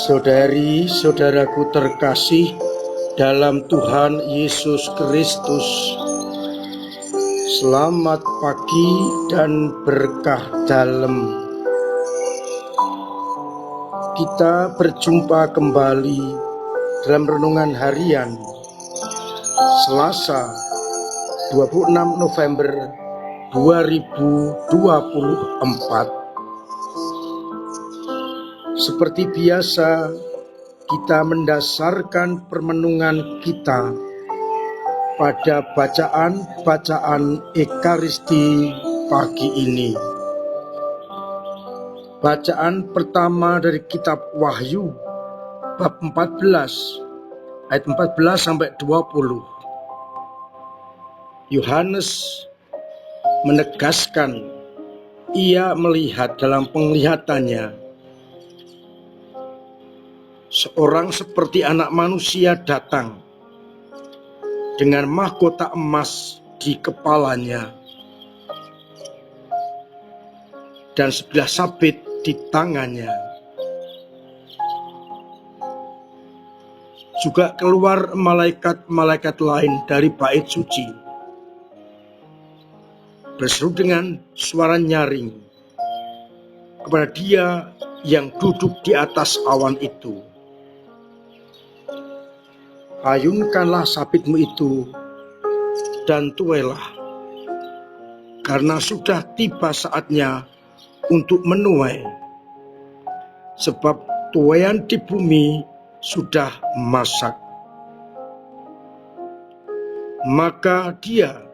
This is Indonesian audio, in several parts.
Saudari-saudaraku terkasih dalam Tuhan Yesus Kristus, selamat pagi dan berkah dalam. Kita berjumpa kembali dalam renungan harian Selasa 26 November 2024. Seperti biasa, kita mendasarkan permenungan kita pada bacaan Ekaristi pagi ini. Bacaan pertama dari kitab Wahyu bab 14 ayat 14 sampai 20. Yohanes menegaskan ia melihat dalam penglihatannya seorang seperti anak manusia datang dengan mahkota emas di kepalanya dan sebilah sabit di tangannya. Juga keluar malaikat-malaikat lain dari bait suci, berseru dengan suara nyaring kepada Dia yang duduk di atas awan itu, "Ayunkanlah sabitmu itu dan tuailah, karena sudah tiba saatnya untuk menuai, sebab tuaian di bumi sudah masak." Maka Dia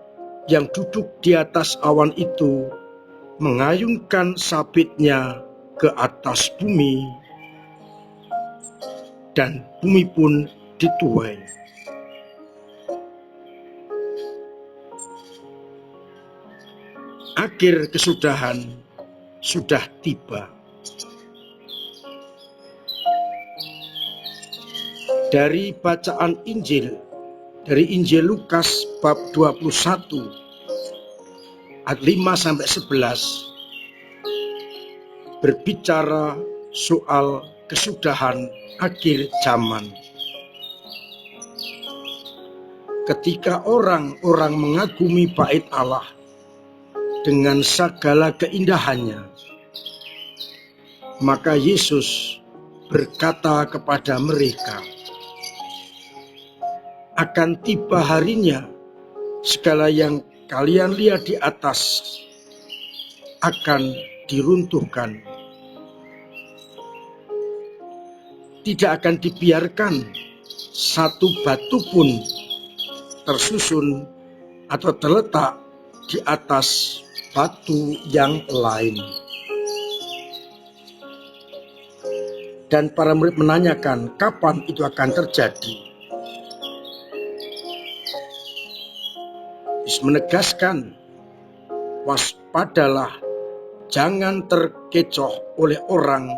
yang duduk di atas awan itu mengayunkan sabitnya ke atas bumi, dan bumi pun dituai. Akhir kesudahan sudah tiba. Dari bacaan Injil dari Injil Lukas bab 21 ayat 5 sampai 11 berbicara soal kesudahan akhir zaman. Ketika orang-orang mengagumi bait Allah dengan segala keindahannya, maka Yesus berkata kepada mereka, "Akan tiba harinya segala yang kalian lihat di atas akan diruntuhkan. Tidak akan dibiarkan satu batu pun tersusun atau terletak di atas batu yang lain." Dan para murid menanyakan kapan itu akan terjadi. Yesus menegaskan, "Waspadalah, jangan terkecoh oleh orang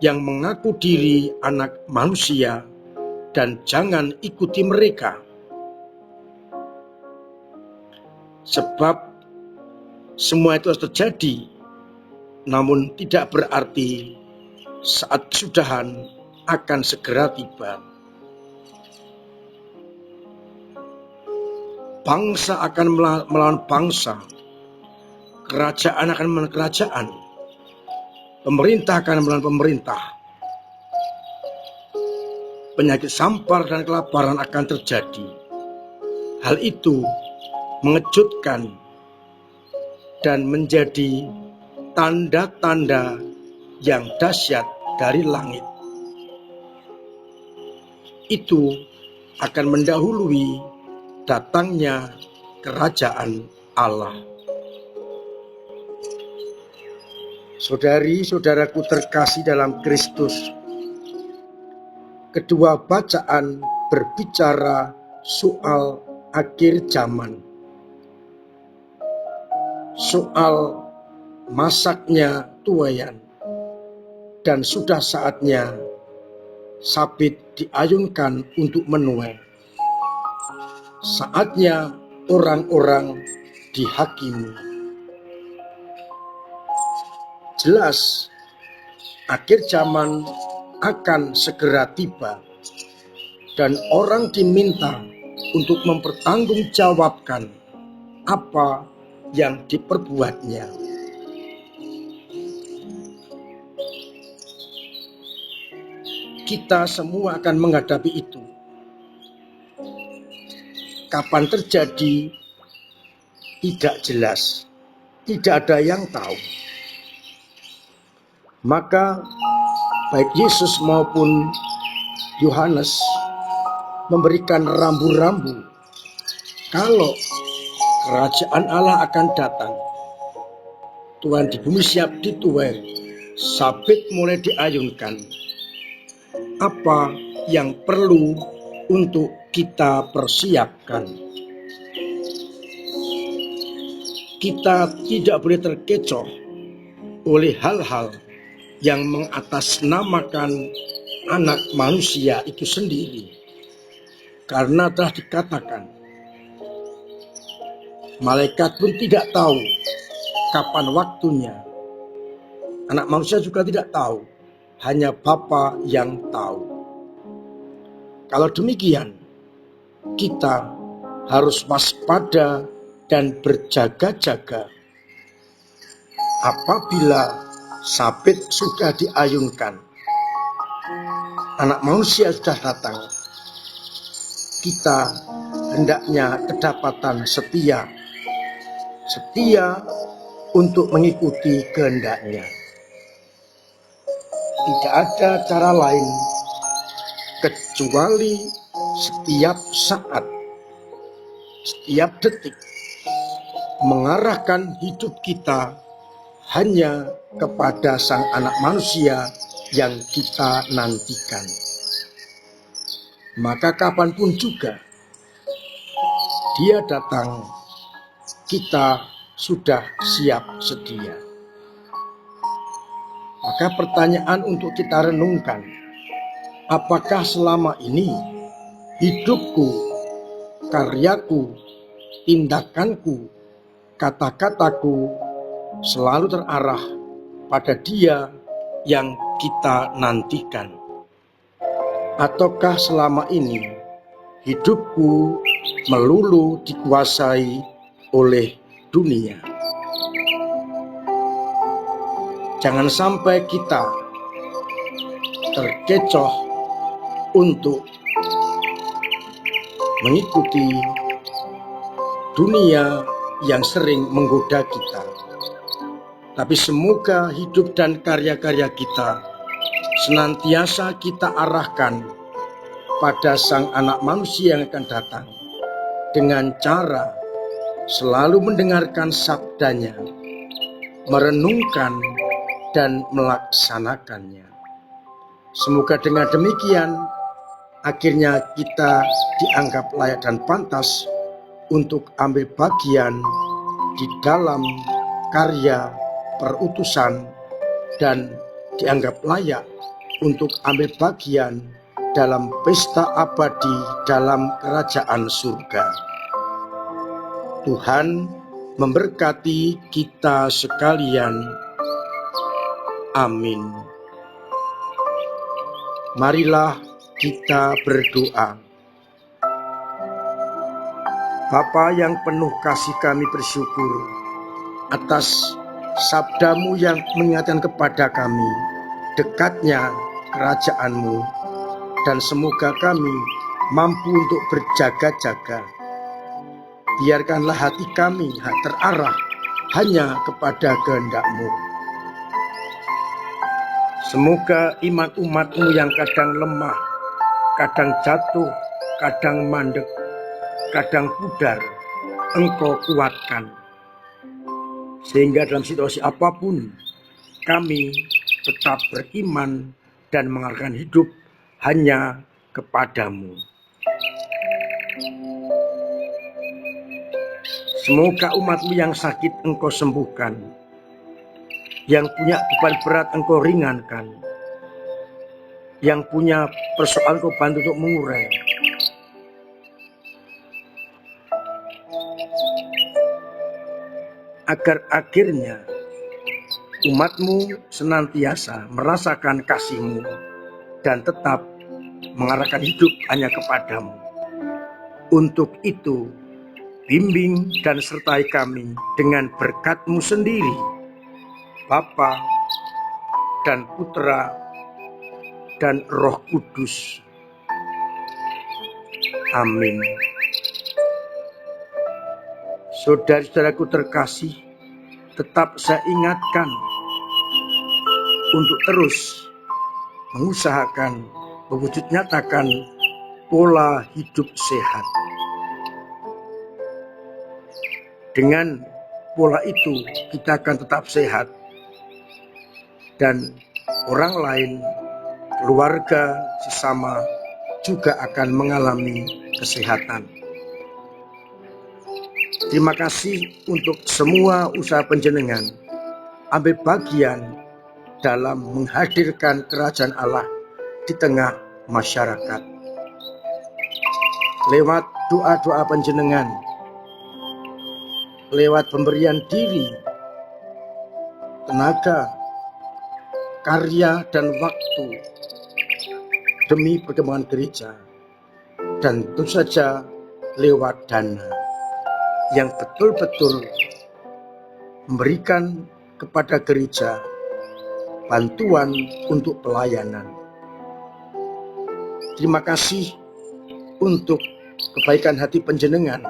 yang mengaku diri anak manusia, dan jangan ikuti mereka. Sebab semua itu harus terjadi, namun tidak berarti saat kesudahan akan segera tiba. Bangsa akan melawan bangsa, kerajaan akan melawan kerajaan, pemerintah akan melawan pemerintah. Penyakit sampar dan kelaparan akan terjadi. Hal itu mengejutkan dan menjadi tanda-tanda yang dahsyat dari langit. Itu akan mendahului datangnya kerajaan Allah." Saudari-saudaraku terkasih dalam Kristus, kedua bacaan berbicara soal akhir zaman, soal masaknya tuaian, dan sudah saatnya sabit diayunkan untuk menuai. Saatnya orang-orang dihakimi. Jelas, akhir zaman akan segera tiba, dan orang diminta untuk mempertanggungjawabkan apa yang diperbuatnya. Kita semua akan menghadapi itu. Kapan terjadi, tidak jelas, tidak ada yang tahu. Maka baik Yesus maupun Yohanes memberikan rambu-rambu kalau kerajaan Allah akan datang. Tuhan di bumi siap dituai, sabit mulai diayunkan. Apa yang perlu untuk kita persiapkan? Kita tidak boleh terkecoh oleh hal-hal yang mengatasnamakan anak manusia itu sendiri. Karena telah dikatakan, malaikat pun tidak tahu kapan waktunya. Anak manusia juga tidak tahu, hanya Bapa yang tahu. Kalau demikian, kita harus waspada dan berjaga-jaga. Apabila sabit sudah diayunkan, anak manusia sudah datang, kita hendaknya kedapatan setia untuk mengikuti kehendaknya. Tidak ada cara lain kecuali setiap saat, setiap detik mengarahkan hidup kita hanya kepada Sang Anak Manusia yang kita nantikan. Maka kapanpun juga Dia datang, kita sudah siap sedia. Maka pertanyaan untuk kita renungkan, apakah selama ini hidupku, karyaku, tindakanku, kata-kataku selalu terarah pada Dia yang kita nantikan? Ataukah selama ini hidupku melulu dikuasai oleh dunia? Jangan sampai kita terkecoh untuk mengikuti dunia yang sering menggoda kita. Tapi semoga hidup dan karya-karya kita senantiasa kita arahkan pada Sang Anak Manusia yang akan datang, dengan cara selalu mendengarkan sabdanya, merenungkan dan melaksanakannya. Semoga dengan demikian akhirnya kita dianggap layak dan pantas untuk ambil bagian di dalam karya perutusan dan dianggap layak untuk ambil bagian dalam pesta abadi dalam kerajaan surga. Tuhan memberkati kita sekalian. Amin. Marilah kita berdoa. Bapa yang penuh kasih, kami bersyukur atas sabdamu yang mengingatkan kepada kami dekatnya kerajaan-Mu, dan semoga kami mampu untuk berjaga-jaga. Biarkanlah hati kami terarah hanya kepada kehendak-Mu. Semoga iman umat-Mu yang kadang lemah, kadang jatuh, kadang mandek, kadang pudar, Engkau kuatkan. Sehingga dalam situasi apapun, kami tetap beriman dan mengarahkan hidup hanya kepada-Mu. Semoga umat-Mu yang sakit Engkau sembuhkan, yang punya beban berat Engkau ringankan, yang punya persoalan Engkau bantu untuk mengurai. Agar akhirnya umat-Mu senantiasa merasakan kasih-Mu dan tetap mengarahkan hidup hanya kepadamu. Untuk itu, bimbing dan sertai kami dengan berkat-Mu sendiri, Bapa dan Putra dan Roh Kudus. Amin. Saudara-saudaraku terkasih, tetap saya ingatkan untuk terus mengusahakan mewujud nyatakan pola hidup sehat. Dengan pola itu kita akan tetap sehat dan orang lain, keluarga, sesama juga akan mengalami kesehatan. Terima kasih untuk semua usaha panjenengan ambil bagian dalam menghadirkan kerajaan Allah di tengah masyarakat. Lewat doa-doa panjenengan, lewat pemberian diri, tenaga, karya, dan waktu demi perkembangan gereja, dan tentu saja lewat dana yang betul-betul memberikan kepada gereja bantuan untuk pelayanan. Terima kasih untuk kebaikan hati panjenengan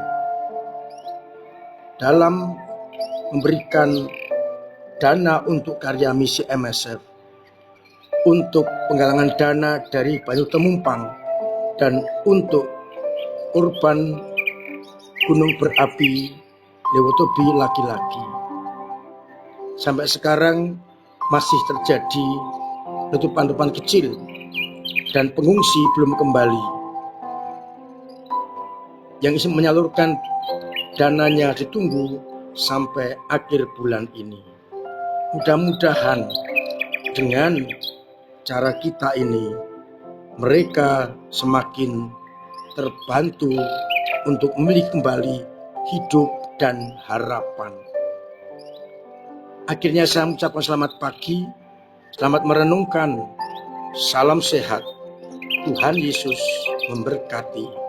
dalam memberikan dana untuk karya misi MSF, untuk penggalangan dana dari Banyu Temumpang, dan untuk korban gunung berapi Lewotobi laki-laki. Sampai sekarang masih terjadi letupan-letupan kecil dan pengungsi belum kembali. Yang ingin menyalurkan dananya ditunggu sampai akhir bulan ini. Mudah-mudahan dengan cara kita ini mereka semakin terbantu untuk memiliki kembali hidup dan harapan. Akhirnya saya mengucapkan selamat pagi, selamat merenungkan, salam sehat, Tuhan Yesus memberkati.